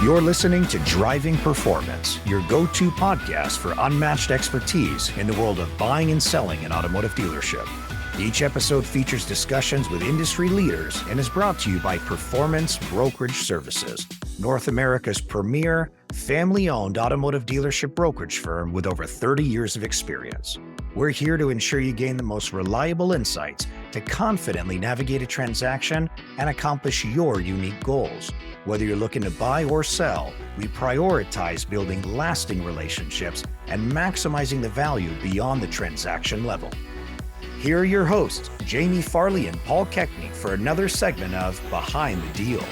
You're listening to Driving Performance, your go-to podcast for unmatched expertise in the world of buying and selling an automotive dealership. Each episode features discussions with industry leaders and is brought to you by Performance Brokerage Services, North America's premier, family-owned automotive dealership brokerage firm with over 30 years of experience. We're here to ensure you gain the most reliable insights to confidently navigate a transaction and accomplish your unique goals. Whether you're looking to buy or sell, we prioritize building lasting relationships and maximizing the value beyond the transaction level. Here are your hosts, Jamie Farley and Paul Keckney, for another segment of Behind the Deal.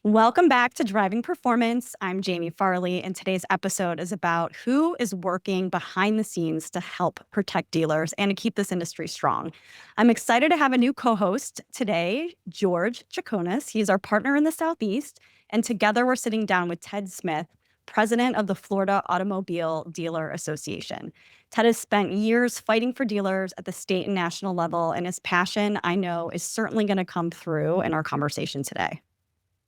Welcome back to Driving Performance. I'm Jamie Farley, and today's episode is about who is working behind the scenes to help protect dealers and to keep this industry strong. I'm excited to have a new co-host today, George Chaconis. He's our partner in the Southeast, and together we're sitting down with Ted Smith, president of the Florida Automobile Dealer Association. Ted has spent years fighting for dealers at the state and national level, and his passion, I know, is certainly going to come through in our conversation today.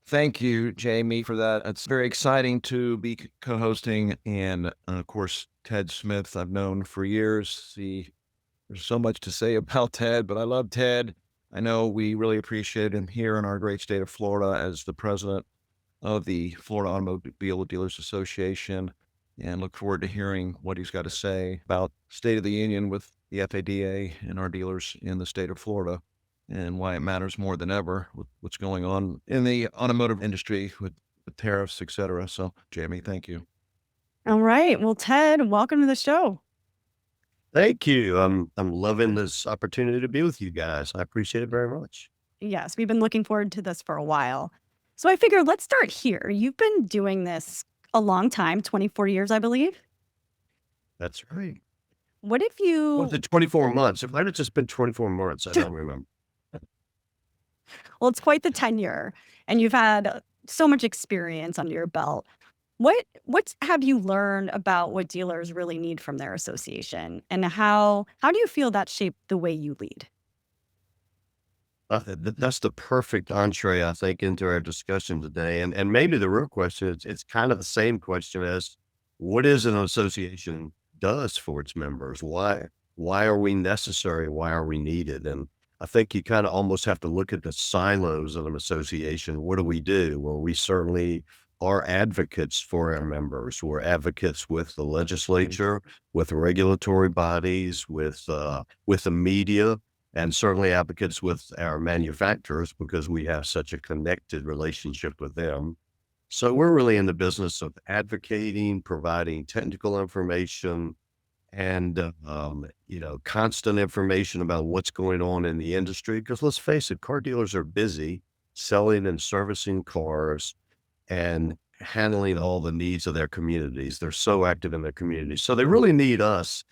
Thank you, Jamie, for that. It's very exciting to be co-hosting. And of course, Ted Smith, I've known for years. There's so much to say about Ted, but I love Ted. I know we really appreciate him here in our great state of Florida as the president of the Florida Automobile Dealers Association, and look forward to hearing what he's got to say about State of the Union with the FADA and our dealers in the state of Florida, and why it matters more than ever with what's going on in the automotive industry with tariffs, et cetera. So, Jamie, thank you. All right. Well, Ted, welcome to the show. Thank you. I'm loving this opportunity to be with you guys. I appreciate it very much. Yes, we've been looking forward to this for a while. So I figured let's start here. You've been doing this a long time, 24 years, I believe. That's right. What if you... Was it 24 months? If I'd have just been 24 months, I don't remember. Well, it's quite the tenure, and you've had so much experience under your belt. What have you learned about what dealers really need from their association, and how do you feel that shaped the way you lead? That's the perfect entree, I think, into our discussion today. And maybe the real question is, it's kind of the same question as what is an association does for its members? Why are we necessary? Why are we needed? And I think you kind of almost have to look at the silos of an association. What do we do? Well, we certainly are advocates for our members. We're advocates with the legislature, with regulatory bodies, with the media, and certainly advocates with our manufacturers because we have such a connected relationship with them. So we're really in the business of advocating, providing technical information, and constant information about what's going on in the industry. Because let's face it, car dealers are busy selling and servicing cars and handling all the needs of their communities. They're so active in their communities. So they really need us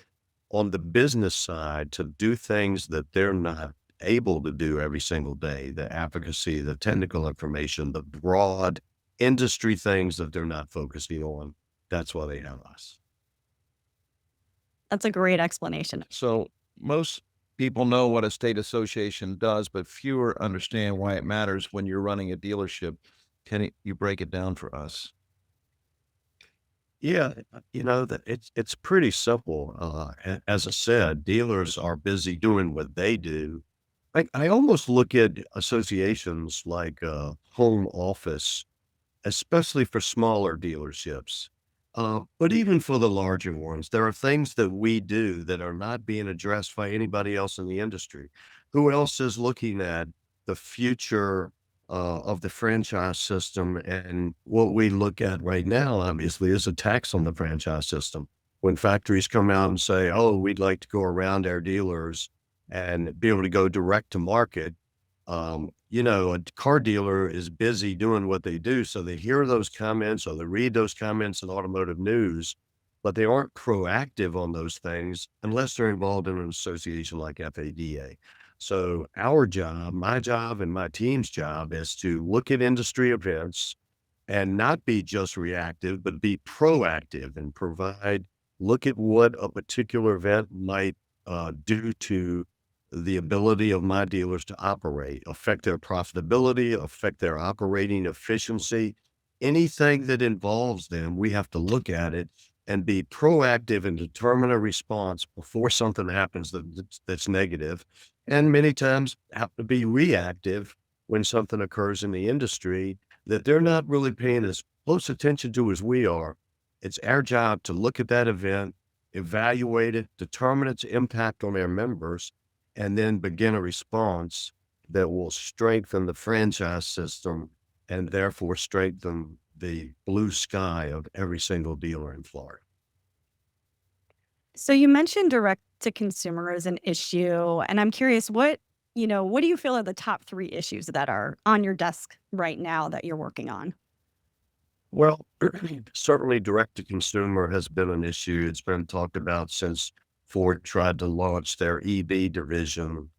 on the business side to do things that they're not able to do every single day. The advocacy, the technical information, the broad industry things that they're not focusing on. That's why they have us. That's a great explanation. So most people know what a state association does, but fewer understand why it matters when you're running a dealership. Can you break it down for us? Yeah, it's pretty simple. As I said, dealers are busy doing what they do. I almost look at associations like a home office, especially for smaller dealerships. But even for the larger ones, there are things that we do that are not being addressed by anybody else in the industry. Who else is looking at the future of the franchise system? And what we look at right now, obviously, is a tax on the franchise system. When factories come out and say, oh, we'd like to go around our dealers and be able to go direct to market, a car dealer is busy doing what they do. So they hear those comments or they read those comments in automotive news, but they aren't proactive on those things unless they're involved in an association like FADA. So our job, my job and my team's job is to look at industry events and not be just reactive, but be proactive and look at what a particular event might do to the ability of my dealers to operate, affect their profitability, affect their operating efficiency, anything that involves them, we have to look at it and be proactive and determine a response before something happens that's negative. And many times have to be reactive when something occurs in the industry that they're not really paying as close attention to as we are. It's our job to look at that event, evaluate it, determine its impact on our members, and then begin a response that will strengthen the franchise system and therefore strengthen the blue sky of every single dealer in Florida. So you mentioned direct to consumer as an issue, and I'm curious what do you feel are the top 3 issues that are on your desk right now that you're working on? Well, certainly direct to consumer has been an issue. It's been talked about since Ford tried to launch their EV division.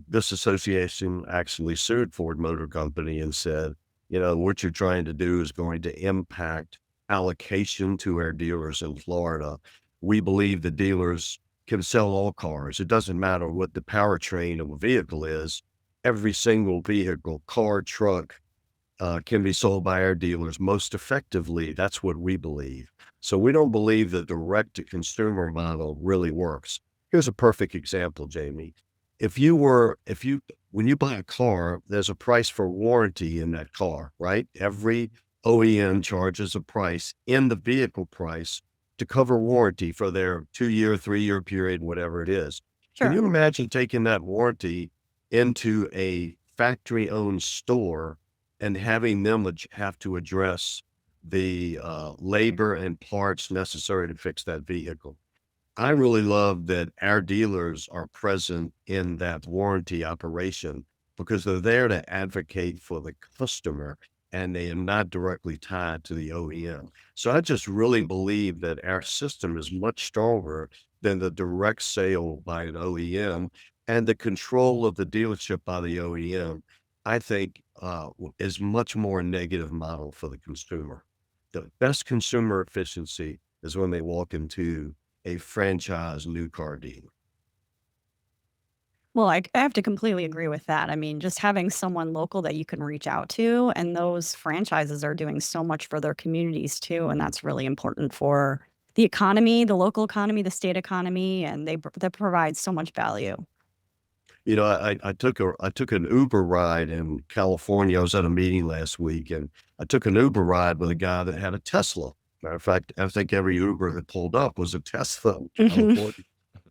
This association actually sued Ford Motor Company and said, what you're trying to do is going to impact allocation to our dealers in Florida. We believe the dealers can sell all cars. It doesn't matter what the powertrain of a vehicle is. Every single vehicle, car, truck, can be sold by our dealers most effectively. That's what we believe. So we don't believe the direct to consumer model really works. Here's a perfect example, Jamie. When you buy a car, there's a price for warranty in that car, right? Every OEM charges a price in the vehicle price to cover warranty for their 2-year, 3-year period, whatever it is. Can Sure. you imagine taking that warranty into a factory owned store and having them have to address the labor and parts necessary to fix that vehicle? I really love that our dealers are present in that warranty operation because they're there to advocate for the customer and they are not directly tied to the OEM. So I just really believe that our system is much stronger than the direct sale by an OEM, and the control of the dealership by the OEM, I think, is much more a negative model for the consumer. The best consumer efficiency is when they walk into a franchise new car dealer. Well, I have to completely agree with that. I mean, just having someone local that you can reach out to, and those franchises are doing so much for their communities too, and that's really important for the economy, the local economy, the state economy, and they provide so much value. I took an Uber ride in California. I was at a meeting last week, and I took an Uber ride with a guy that had a Tesla. Matter of fact, I think every Uber that pulled up was a Tesla in Mhm. California.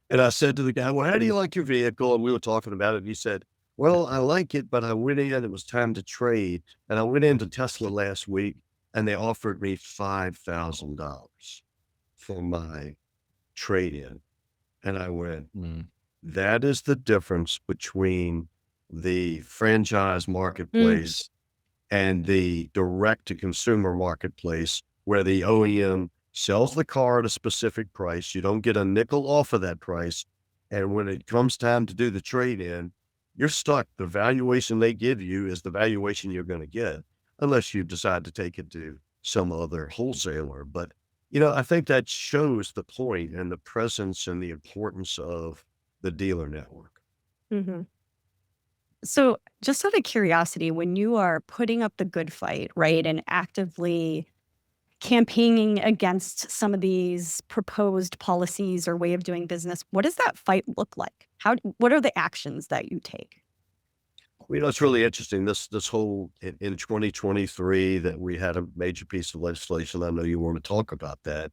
And I said to the guy, "Well, how do you like your vehicle?" And we were talking about it. And he said, "Well, I like it, but I went in, it was time to trade. And I went into Tesla last week and they offered me $5,000 for my trade in." And I went, Mm. that is the difference between the franchise Mm. marketplace and the direct to consumer marketplace, where the OEM sells the car at a specific price. You don't get a nickel off of that price. And when it comes time to do the trade in, you're stuck. The valuation they give you is the valuation you're going to get, unless you decide to take it to some other wholesaler. But, I think that shows the point and the presence and the importance of the dealer network. Mhm. So, just out of curiosity, when you are putting up the good fight, right, and actively campaigning against some of these proposed policies or way of doing business, what does that fight look like? What are the actions that you take? It's really interesting. This whole in 2023 that we had a major piece of legislation. I know you want to talk about that.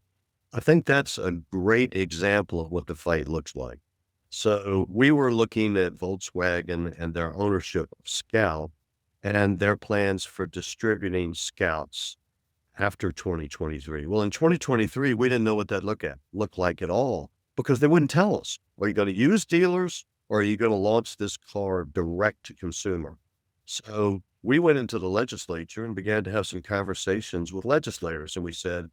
I think that's a great example of what the fight looks like. So we were looking at Volkswagen and their ownership of Scout and their plans for distributing Scouts after 2023. Well, in 2023, we didn't know what that looked like at all because they wouldn't tell us. Are you going to use dealers or are you going to launch this car direct to consumer? So we went into the legislature and began to have some conversations with legislators. And we said,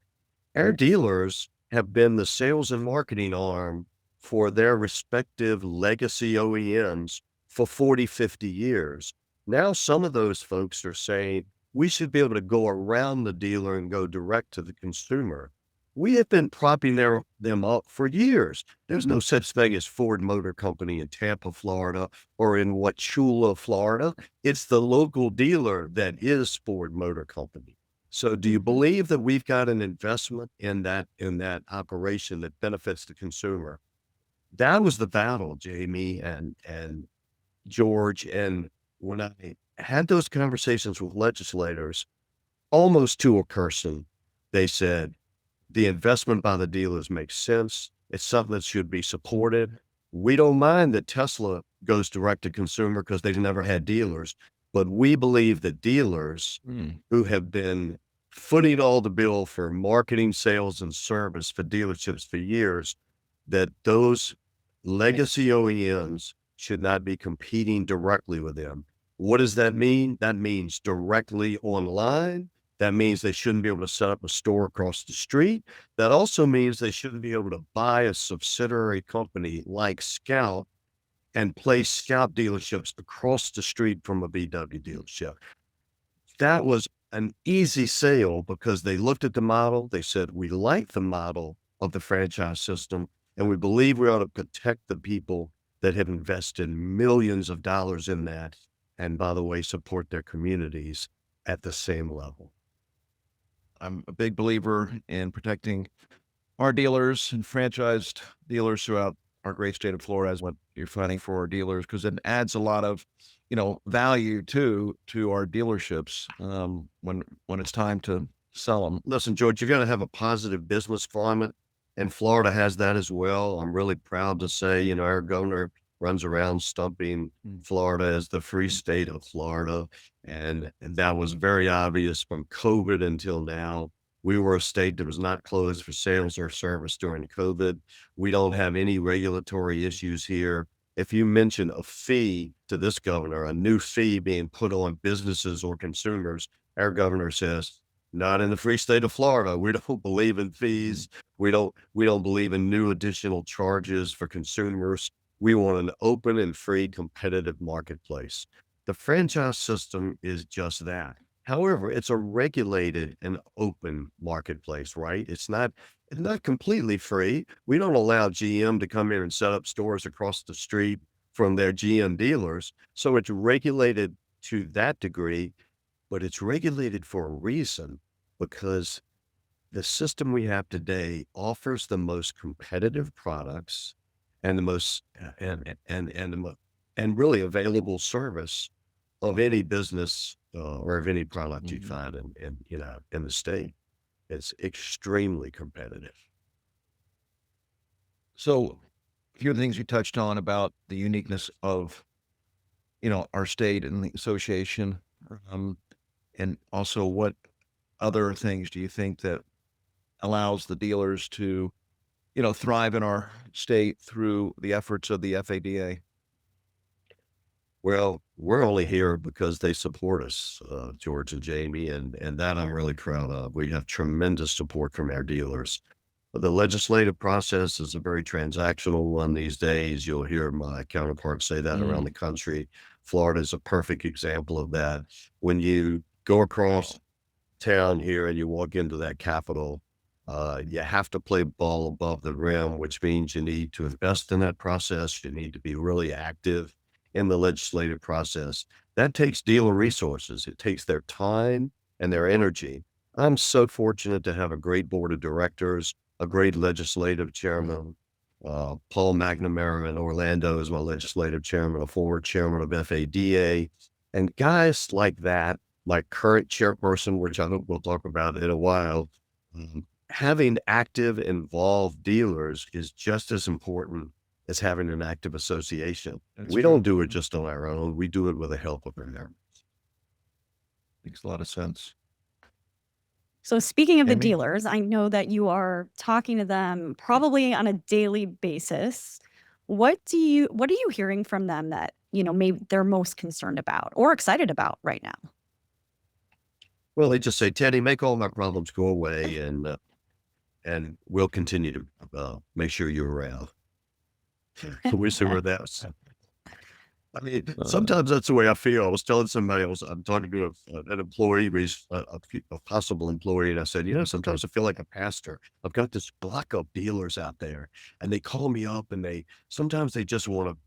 our dealers have been the sales and marketing arm for their respective legacy OEMs for 40, 50 years. Now, some of those folks are saying we should be able to go around the dealer and go direct to the consumer. We have been propping them up for years. There's no such thing as Ford Motor Company in Tampa, Florida, or in Wauchula, Florida. It's the local dealer that is Ford Motor Company. So do you believe that we've got an investment in that operation that benefits the consumer? That was the battle, Jamie and George. And when I had those conversations with legislators, almost to a person, they said the investment by the dealers makes sense. It's something that should be supported. We don't mind that Tesla goes direct to consumer because they've never had dealers, but we believe that dealers who have been footing all the bill for marketing, sales, and service for dealerships for years, that those legacy OEMs should not be competing directly with them. What does that mean? That means directly online. That means they shouldn't be able to set up a store across the street. That also means they shouldn't be able to buy a subsidiary company like Scout and place Scout dealerships across the street from a VW dealership. That was an easy sale because they looked at the model. They said, we like the model of the franchise system, and we believe we ought to protect the people that have invested millions of dollars in that. And by the way, support their communities at the same level. I'm a big believer in protecting our dealers and franchised dealers throughout our great state of Florida as what you're fighting for our dealers, because it adds a lot of, value to our dealerships when it's time to sell them. Listen, George, you're going to have a positive business climate, and Florida has that as well. I'm really proud to say, our governor runs around stumping Florida as the free state of Florida. And that was very obvious from COVID until now. We were a state that was not closed for sales or service during COVID. We don't have any regulatory issues here. If you mention a fee to this governor, a new fee being put on businesses or consumers, our governor says, not in the free state of Florida. We don't believe in fees. We don't believe in new additional charges for consumers. We want an open and free competitive marketplace. The franchise system is just that. However, it's a regulated and open marketplace, right? It's not completely free. We don't allow GM to come in and set up stores across the street from their GM dealers. So it's regulated to that degree, but it's regulated for a reason, because the system we have today offers the most competitive products and the most and really available service of any business or of any product you find in the state. It's extremely competitive. So a few of the things you touched on about the uniqueness of, our state and the association, and also what other things do you think that allows the dealers to, thrive in our state through the efforts of the FADA? Well, we're only here because they support us, George and Jamie, and that I'm really proud of. We have tremendous support from our dealers. The legislative process is a very transactional one these days. You'll hear my counterparts say that around the country. Florida is a perfect example of that. When you go across town here and you walk into that Capitol, you have to play ball above the rim, which means you need to invest in that process. You need to be really active in the legislative process. That takes dealer resources. It takes their time and their energy. I'm so fortunate to have a great board of directors, a great legislative chairman. Paul McNamara in Orlando is my legislative chairman, a former chairman of FADA. And guys like that, my current chairperson, which I hope we'll talk about in a while, having active, involved dealers is just as important as having an active association. We don't do it just on our own. We do it with the help of our members. Makes a lot of sense. So speaking of the Amy? dealers, I know that you are talking to them probably on a daily basis. What are you hearing from them that, maybe they're most concerned about or excited about right now? Well, they just say, Teddy, make all my problems go away, and we'll continue to make sure you're around. We see where that's. I mean, sometimes that's the way I feel. I was telling somebody I'm talking to an employee, a possible employee, and I said, sometimes I feel like a pastor. I've got this block of dealers out there, and they call me up, and sometimes they just want to,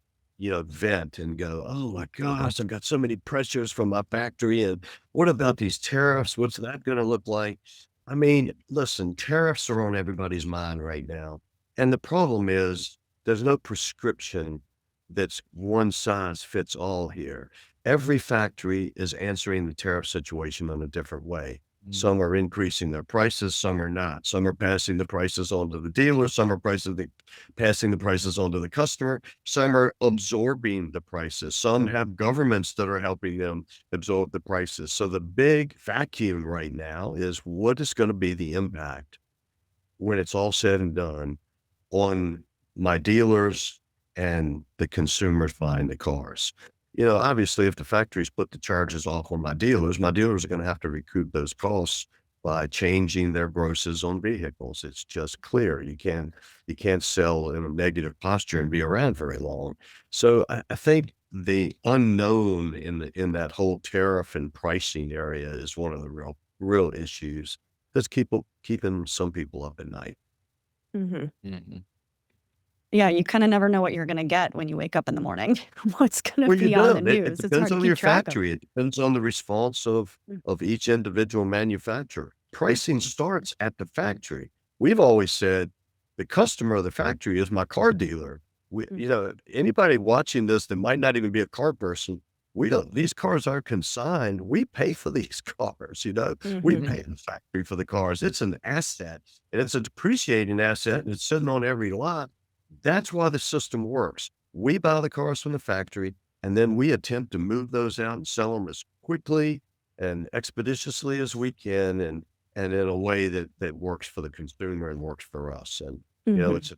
vent and go, oh my gosh, I've got so many pressures from my factory. And what about these tariffs? What's that going to look like? I mean, listen, tariffs are on everybody's mind right now. And the problem is there's no prescription that's one size fits all here. Every factory is answering the tariff situation in a different way. Some are increasing their prices, some are not. Some are passing the prices on to the dealer, some are passing the prices on to the customer, some are absorbing the prices. Some have governments that are helping them absorb the prices. So the big vacuum right now is what is going to be the impact when it's all said and done on my dealers and the consumers buying the cars. Obviously, if the factories put the charges off on my dealers are going to have to recoup those costs by changing their grosses on vehicles. It's just clear. You can't sell in a negative posture and be around very long. So I think the unknown in that whole tariff and pricing area is one of the real issues that's keeping some people up at night. Yeah, you kind of never know what you're going to get when you wake up in the morning. What's going to Well, you be on the don't. It news? It's hard depends to on keep your track of. factory. It depends on the response of each individual manufacturer. Pricing starts at the factory. We've always said the customer of the factory is my car dealer. Anybody watching this that might not even be a car person, these cars are consigned. We pay for these cars, we pay the factory for the cars. It's an asset and it's a depreciating asset and it's sitting on every lot. That's why the system works. We buy the cars from the factory and then we attempt to move those out and sell them as quickly and expeditiously as we can and in a way that works for the consumer and works for us. And, it's a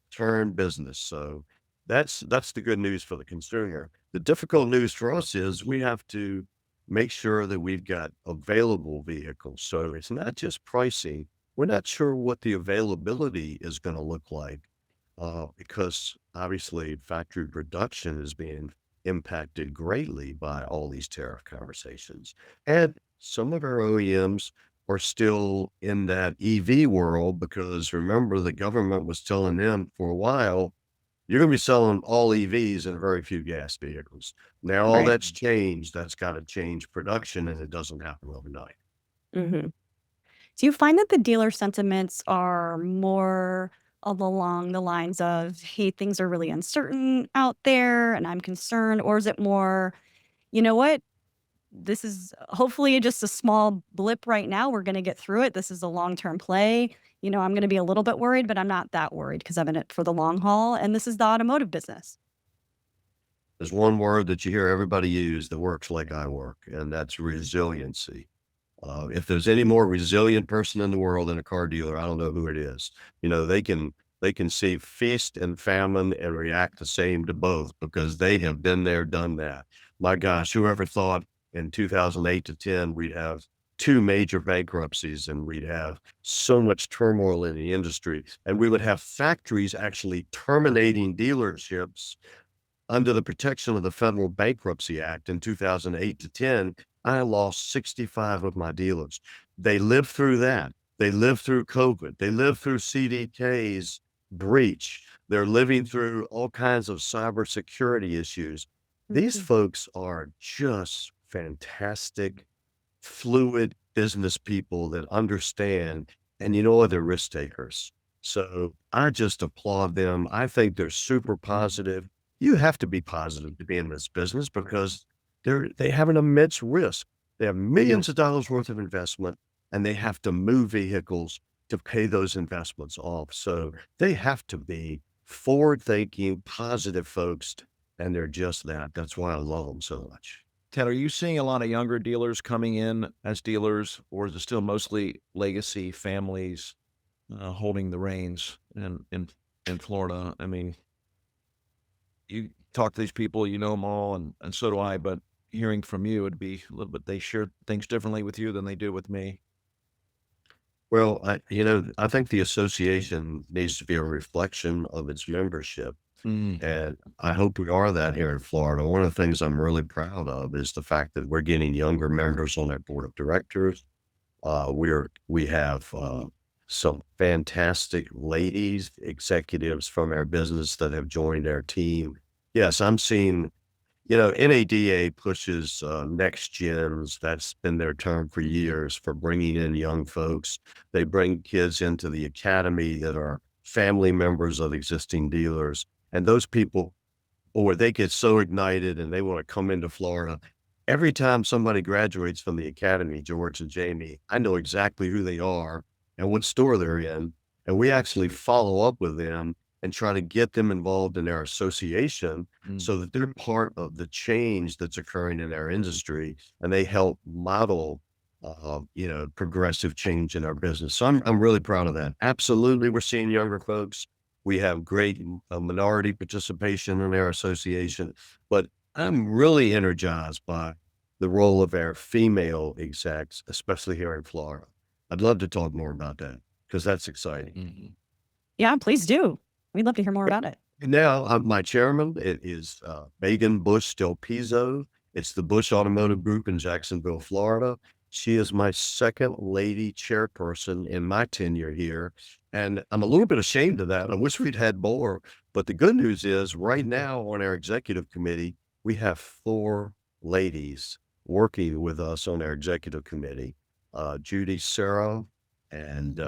turn business. So that's the good news for the consumer. The difficult news for us is we have to make sure that we've got available vehicles. So it's not just pricing. We're not sure what the availability is going to look like. Because obviously factory production is being impacted greatly by all these tariff conversations. And some of our OEMs are still in that EV world because remember the government was telling them for a while, you're going to be selling all EVs and very few gas vehicles. Now all that's changed. That's got to change production and it doesn't happen overnight. Do you find that the dealer sentiments are more along the lines of, hey, things are really uncertain out there and I'm concerned? Or is it more, you know what? This is hopefully just a small blip right now. We're going to get through it. This is a long-term play. I'm going to be a little bit worried, but I'm not that worried because I'm in it for the long haul. And this is the automotive business. There's one word that you hear everybody use that works like I work, and that's resiliency. If there's any more resilient person in the world than a car dealer, I don't know who it is. They can see feast and famine and react the same to both because they have been there, done that. My gosh, whoever thought in 2008 to 10, we'd have 2 major bankruptcies and we'd have so much turmoil in the industry and we would have factories actually terminating dealerships under the protection of the Federal Bankruptcy Act in 2008 to 10. I lost 65 of my dealers. They lived through that. They lived through COVID. They lived through CDK's breach. They're living through all kinds of cybersecurity issues. These folks are just fantastic, fluid business people that understand, and they're risk takers. So I just applaud them. I think they're super positive. You have to be positive to be in this business because they have an immense risk. They have millions of dollars worth of investment and they have to move vehicles to pay those investments off. So they have to be forward-thinking, positive folks, and they're just that. That's why I love them so much. Ted, are you seeing a lot of younger dealers coming in as dealers, or is it still mostly legacy families holding the reins in Florida? I mean, you talk to these people, you know them all, and so do I, but hearing from you would be a little bit, they share things differently with you than they do with me. Well, I think the association needs to be a reflection of its membership. And I hope we are that here in Florida. One of the things I'm really proud of is the fact that we're getting younger members on our board of directors. We have some fantastic ladies, executives from our business that have joined our team. Yes, I'm seeing, NADA pushes next gens. That's been their term for years for bringing in young folks. They bring kids into the academy that are family members of existing dealers. And those people, or they get so ignited and they want to come into Florida. Every time somebody graduates from the academy, George and Jamie, I know exactly who they are and what store they're in. And we actually follow up with them and try to get them involved in their association Mm. so that they're part of the change that's occurring in our industry and they help model progressive change in our business. So I'm really proud of that. Absolutely. We're seeing younger folks. We have great minority participation in our association, but I'm really energized by the role of our female execs, especially here in Florida. I'd love to talk more about that because that's exciting. Mhm. Yeah, please do. We'd love to hear more about it. And now, my chairman it is Megan Bush Del Pizzo. It's the Bush Automotive Group in Jacksonville, Florida. She is my second lady chairperson in my tenure here. And I'm a little bit ashamed of that. I wish we'd had more. But the good news is, right now on our executive committee, we have 4 ladies working with us on our executive committee Judy Serra and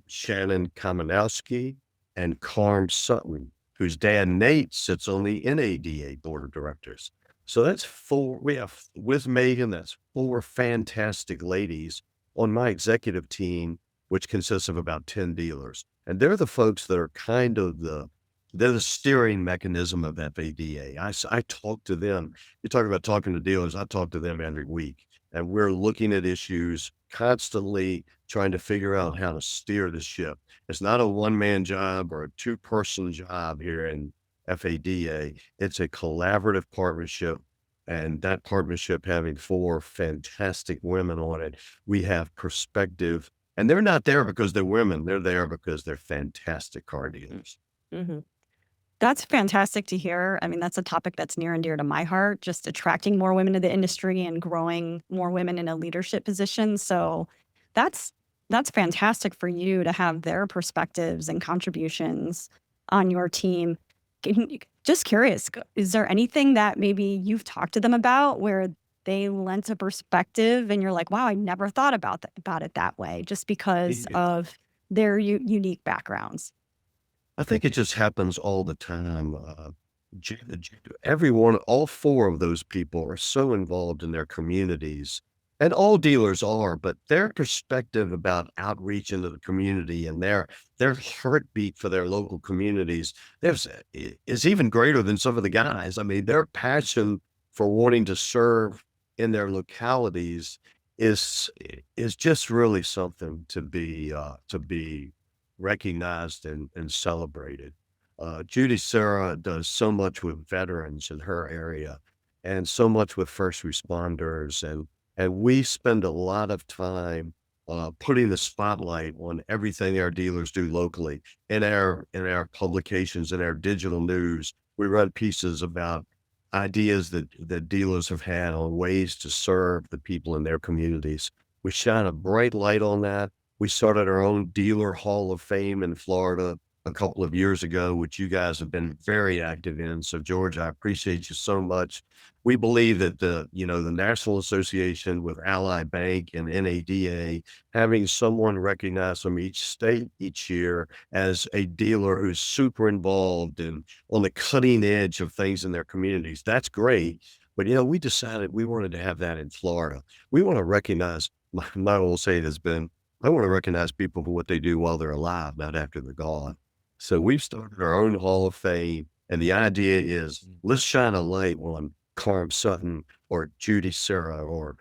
Shannon Kamenowski and Carm Sutton, whose dad Nate sits on the NADA board of directors. So that's 4. We have with Megan, that's 4 fantastic ladies on my executive team, which consists of about 10 dealers. And they're the folks that are kind of they're the steering mechanism of FADA. I talk to them. You talk about talking to dealers, I talk to them every week. And we're looking at issues constantly, trying to figure out how to steer the ship. It's not a one-man job or a 2-person job here in FADA. It's a collaborative partnership, and that partnership having 4 fantastic women on it, we have perspective. And they're not there because they're women. They're there because they're fantastic car dealers. Mhm. That's fantastic to hear. I mean, that's a topic that's near and dear to my heart, just attracting more women to the industry and growing more women in a leadership position. So that's that's fantastic for you to have their perspectives and contributions on your team. Just curious, is there anything that maybe you've talked to them about where they lent a perspective and you're like, wow, I never thought about it that way, just because Yeah. of their unique backgrounds? I think it just happens all the time. Everyone, all 4 of those people are so involved in their communities, and all dealers are, but their perspective about outreach into the community and their heartbeat for their local communities is even greater than some of the guys. I mean, their passion for wanting to serve in their localities is is just really something to be recognized and celebrated. Judy Serra does so much with veterans in her area and so much with first responders. And we spend a lot of time putting the spotlight on everything our dealers do locally in our publications, in our digital news. We run pieces about ideas that dealers have had on ways to serve the people in their communities. We shine a bright light on that. We started our own dealer hall of fame in Florida a couple of years ago, which you guys have been very active in. So George, I appreciate you so much. We believe that the National Association with Ally Bank and NADA, having someone recognized from each state each year as a dealer who's super involved and on the cutting edge of things in their communities, that's great. But we decided we wanted to have that in Florida. We want to recognize, my old saying has been, I want to recognize people for what they do while they're alive, not after they're gone. So we've started our own Hall of Fame, and the idea is let's shine a light on Carm Sutton or Judy Serra or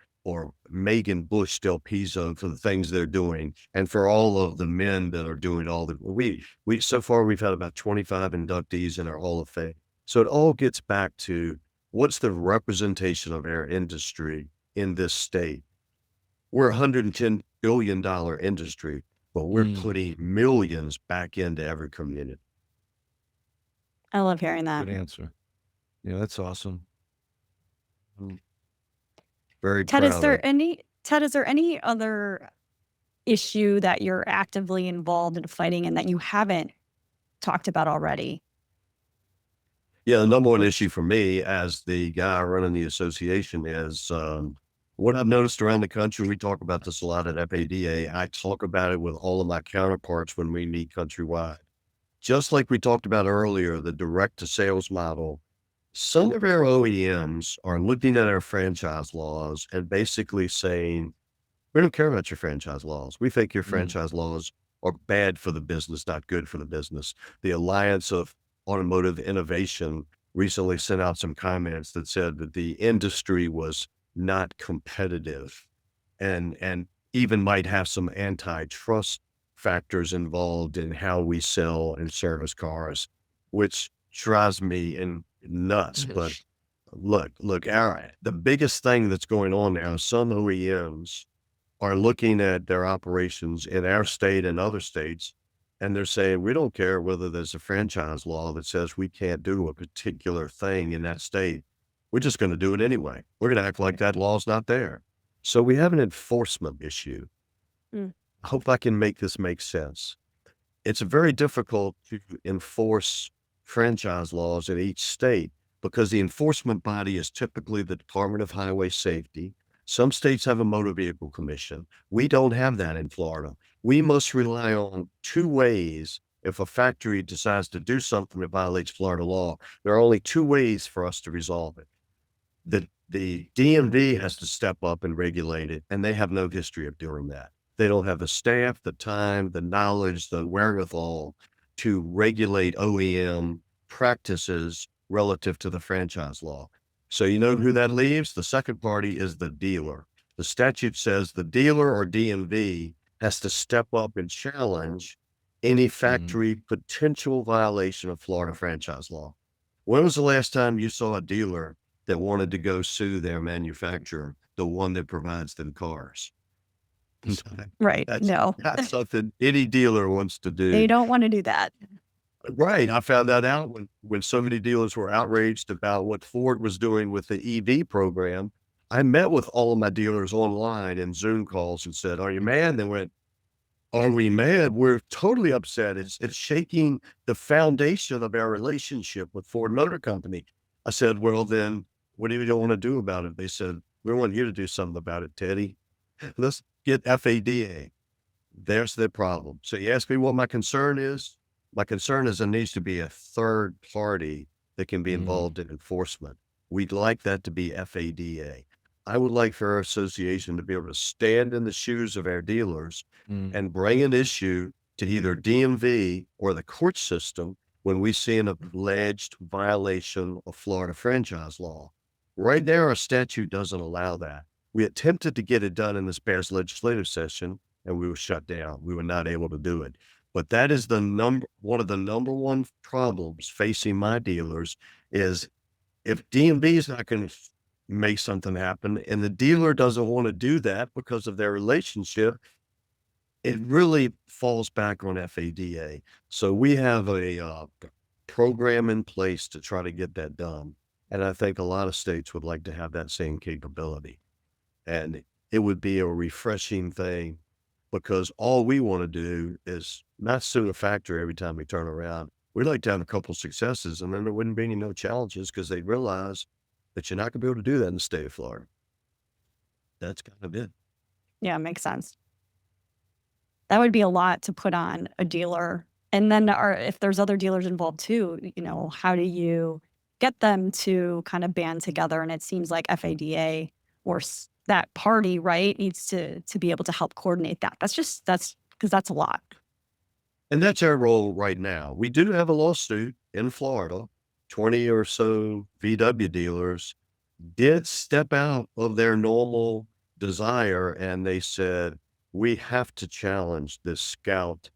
Megan Bush Del Pizzo for the things they're doing, and for all of the men that are doing all the we so far we've had about 25 inductees in our Hall of Fame. So it all gets back to what's the representation of our industry in this state. We're a $110 billion industry, but we're putting millions back into every community. I love hearing that. Good answer. Yeah, that's awesome. Very Ted, proud of. Is there any other issue that you're actively involved in fighting and that you haven't talked about already? Yeah, the number one issue for me as the guy running the association is what I've noticed around the country. We talk about this a lot at FADA. I talk about it with all of my counterparts when we meet countrywide. Just like we talked about earlier, the direct to sales model, some of our OEMs are looking at our franchise laws and basically saying, we don't care about your franchise laws. We think your franchise laws are bad for the business, not good for the business. The Alliance of Automotive Innovation recently sent out some comments that said that the industry was not competitive and even might have some antitrust factors involved in how we sell and service cars, which drives me nuts. But look, the biggest thing that's going on now, some OEMs are looking at their operations in our state and other states, and they're saying, we don't care whether there's a franchise law that says we can't do a particular thing in that state. We're just going to do it anyway. We're going to act like that law's not there. So we have an enforcement issue. Mm. I hope I can make this make sense. It's very difficult to enforce franchise laws in each state because the enforcement body is typically the Department of Highway Safety. Some states have a motor vehicle commission. We don't have that in Florida. We must rely on two ways. If a factory decides to do something that violates Florida law, there are only two ways for us to resolve it. The DMV has to step up and regulate it, and they have no history of doing that. They don't have the staff, the time, the knowledge, the wherewithal to regulate OEM practices relative to the franchise law. So you know who that leaves? The second party is the dealer. The statute says the dealer or DMV has to step up and challenge any factory potential violation of Florida franchise law. When was the last time you saw a dealer that wanted to go sue their manufacturer, the one that provides them cars? Right. No, That's something any dealer wants to do. they don't want to do that. Right. I found that out when so many dealers were outraged about what Ford was doing with the EV program. I met with all of my dealers online in Zoom calls and said, are you mad? They went, are we mad? We're totally upset. It's shaking the foundation of our relationship with Ford Motor Company. I said, well, then what do you want to do about it? They said, we want you to do something about it, Teddy. Let's get FADA. There's the problem. So you ask me what my concern is. My concern is there needs to be a third party that can be involved in enforcement. We'd like that to be FADA. I would like for our association to be able to stand in the shoes of our dealers and bring an issue to either DMV or the court system when we see an alleged violation of Florida franchise law. Right there, our statute doesn't allow that. We attempted to get it done in this past legislative session and we were shut down. We were not able to do it. But that is one of the number one problems facing my dealers is if DMV is not going to make something happen and the dealer doesn't want to do that because of their relationship, it really falls back on FADA. So we have a program in place to try to get that done. And I think a lot of states would like to have that same capability. And it would be a refreshing thing because all we want to do is not sue a factory every time we turn around. We'd like to have a couple of successes and then there wouldn't be any no challenges because they realize that you're not going to be able to do that in the state of Florida. That's kind of it. Yeah, makes sense. That would be a lot to put on a dealer. And then if there's other dealers involved too, how do you get them to kind of band together? And it seems like FADA or that party, right, needs to be able to help coordinate that. That's because that's a lot. And that's our role right now. We do have a lawsuit in Florida. 20 or so VW dealers did step out of their normal desire and they said, we have to challenge this Scout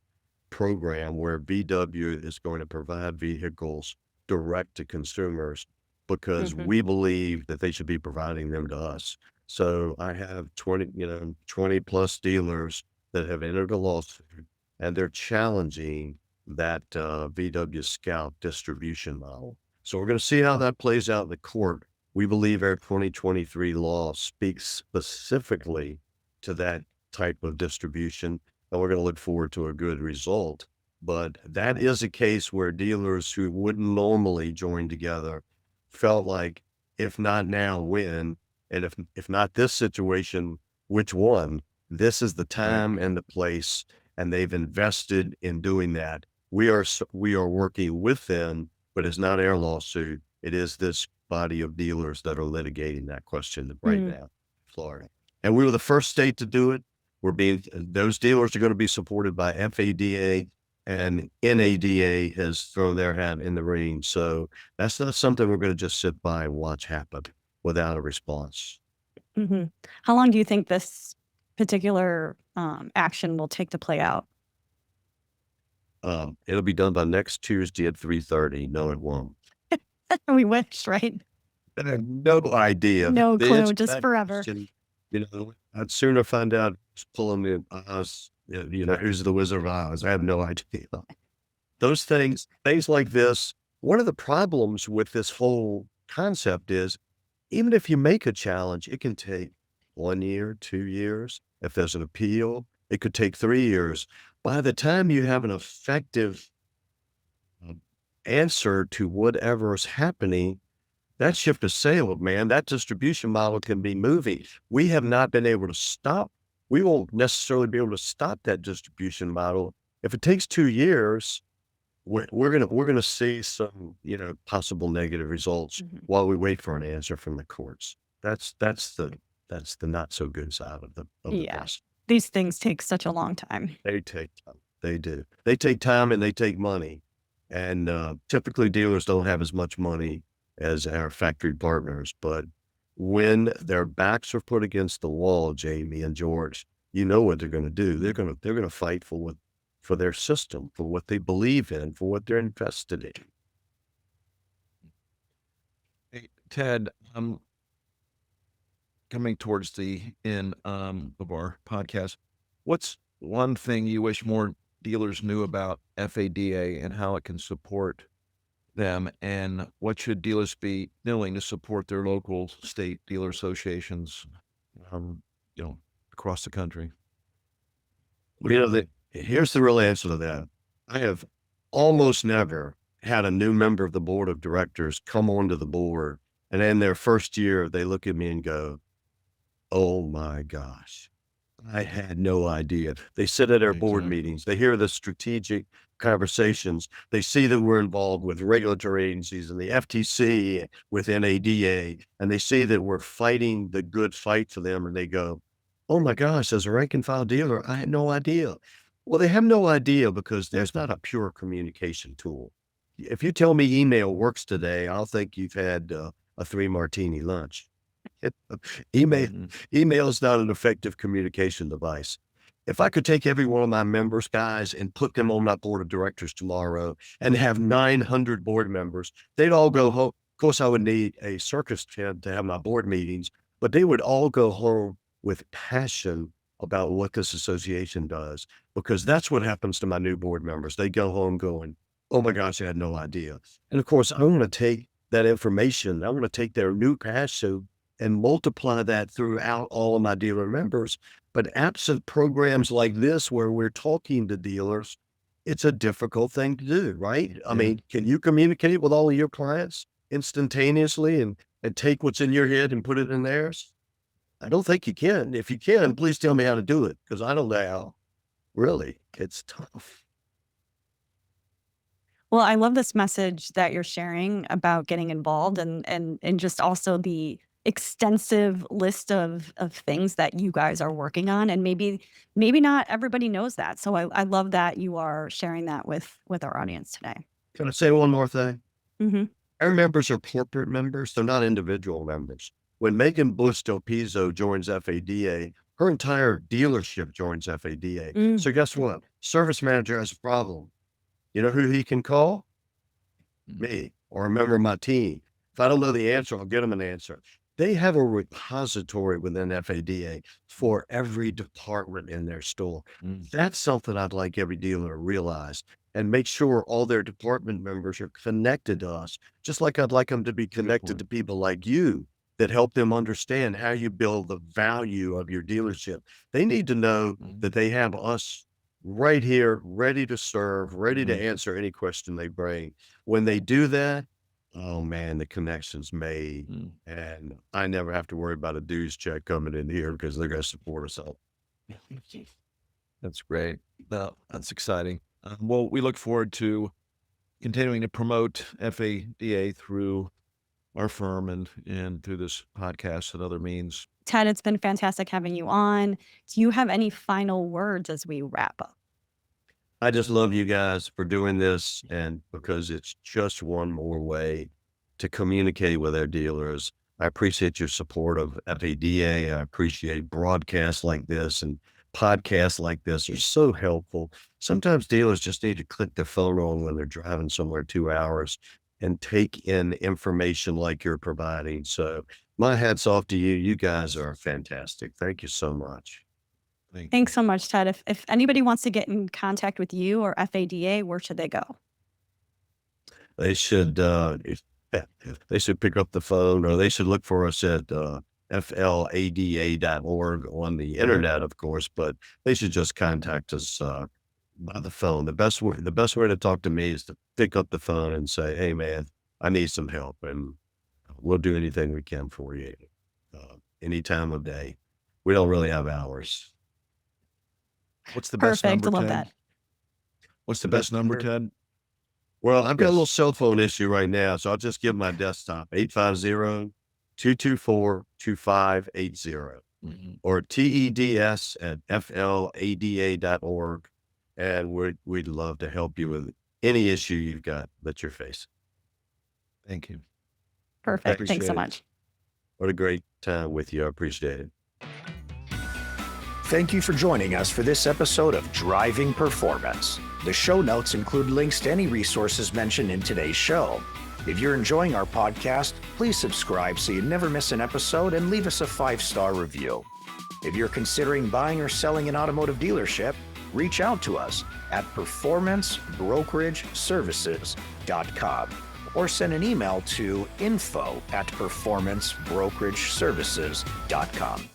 program where VW is going to provide vehicles direct to consumers because we believe that they should be providing them to us. So I have 20 plus dealers that have entered a lawsuit and they're challenging that VW Scout distribution model. So we're going to see how that plays out in the court. We believe our 2023 law speaks specifically to that type of distribution, and we're going to look forward to a good result. But that is a case where dealers who wouldn't normally join together felt like, if not now, when? And if not this situation, which one? This is the time and the place, and they've invested in doing that. We are working with them, but it's not our lawsuit. It is this body of dealers that are litigating that question right now, Florida. And we were the first state to do it. Those dealers are going to be supported by FADA, and NADA has thrown their hat in the ring. So that's not something we're going to just sit by and watch happen without a response. Mm-hmm. How long do you think this particular action will take to play out? It'll be done by next Tuesday at 3:30. No, it won't. We wish, right? No idea. No The clue, answer to just that forever. question, I'd sooner find out who's pulling the Oz, who's the Wizard of Oz. I have no idea. Those things like this, one of the problems with this whole concept is, even if you make a challenge, it can take 1 year, 2 years. If there's an appeal, it could take 3 years. By the time you have an effective answer to whatever is happening, that ship has sailed, man. That distribution model can be moving. We have not been able to stop. We won't necessarily be able to stop that distribution model. If it takes 2 years, we're gonna see some, possible negative results while we wait for an answer from the courts. That's the not so good side of the Yeah. process. These things take such a long time. They take time. They do. They take time and they take money. And typically dealers don't have as much money as our factory partners. But when their backs are put against the wall, Jamie and George, you know what they're going to do. They're going to fight for their system, for what they believe in, for what they're invested in. Hey, Ted, coming towards the end of our podcast, what's one thing you wish more dealers knew about FADA and how it can support them, and what should dealers be doing to support their local state dealer associations, across the country? Here's the real answer to that. I have almost never had a new member of the board of directors come onto the board, and in their first year, they look at me and go, "Oh my gosh, I had no idea." They sit at our board meetings. They hear the strategic conversations. They see that we're involved with regulatory agencies and the FTC, with NADA, and they see that we're fighting the good fight for them. And they go, "Oh my gosh, as a rank and file dealer, I had no idea." Well, they have no idea because there's not a pure communication tool. If you tell me email works today, I'll think you've had a 3-martini lunch. Email is not an effective communication device. If I could take every one of my members, guys, and put them on my board of directors tomorrow and have 900 board members, they'd all go home. Of course, I would need a circus tent to have my board meetings, but they would all go home with passion about what this association does, because that's what happens to my new board members. They go home going, "Oh my gosh, I had no idea." And of course, I want to take that information. I want to take their new passion and multiply that throughout all of my dealer members. But absent programs like this, where we're talking to dealers, it's a difficult thing to do, right? I mean, can you communicate with all of your clients instantaneously and take what's in your head and put it in theirs? I don't think you can. If you can, please tell me how to do it, because I don't know how. Really, it's tough. Well, I love this message that you're sharing about getting involved and just also the extensive list of things that you guys are working on. And maybe not everybody knows that. So I love that you are sharing that with our audience today. Can I say one more thing? Mm-hmm. Our members are corporate members. They're not individual members. When Megan Bush-Del-Pizzo joins FADA, her entire dealership joins FADA. So guess what? Service manager has a problem. You know who he can call? Me, or a member of my team. If I don't know the answer, I'll get them an answer. They have a repository within FADA for every department in their store. That's something I'd like every dealer to realize, and make sure all their department members are connected to us, just like I'd like them to be connected to people like you that help them understand how you build the value of your dealership. They need to know that they have us right here, ready to serve, ready to answer any question they bring. When they do that, oh man, the connection's made. And I never have to worry about a dues check coming in here because they're going to support us all. That's great. No, that's exciting. Well, we look forward to continuing to promote FADA through our firm and through this podcast and other means. Ted, it's been fantastic having you on. Do you have any final words as we wrap up? I just love you guys for doing this, and because it's just one more way to communicate with our dealers. I appreciate your support of FADA. I appreciate broadcasts like this and podcasts like this are so helpful. Sometimes dealers just need to click their phone on when they're driving somewhere 2 hours and take in information like you're providing. So my hat's off to you. You guys are fantastic. Thank you so much. Thanks so much, Ted. If anybody wants to get in contact with you or FADA, where should they go? They should pick up the phone, or they should look for us at flada.org on the internet, of course, but they should just contact us by the phone. The best way to talk to me is to pick up the phone and say, "Hey man, I need some help," and we'll do anything we can for you any time of day. We don't really have hours. What's the best Perfect. number, I love Ted? that. What's the best number, Ted? Well, I've got a little cell phone issue right now, so I'll just give my desktop 850-224-2580 or TEDS@flada.org. And we'd love to help you with any issue you've got that you're facing. Thank you. Perfect. Thanks so Appreciate it. much. What a great time with you. I appreciate it. Thank you for joining us for this episode of Driving Performance. The show notes include links to any resources mentioned in today's show. If you're enjoying our podcast, please subscribe so you never miss an episode and leave us a 5-star review. If you're considering buying or selling an automotive dealership, reach out to us at performancebrokerage.services.com or send an email to info@performancebrokerage.services.com.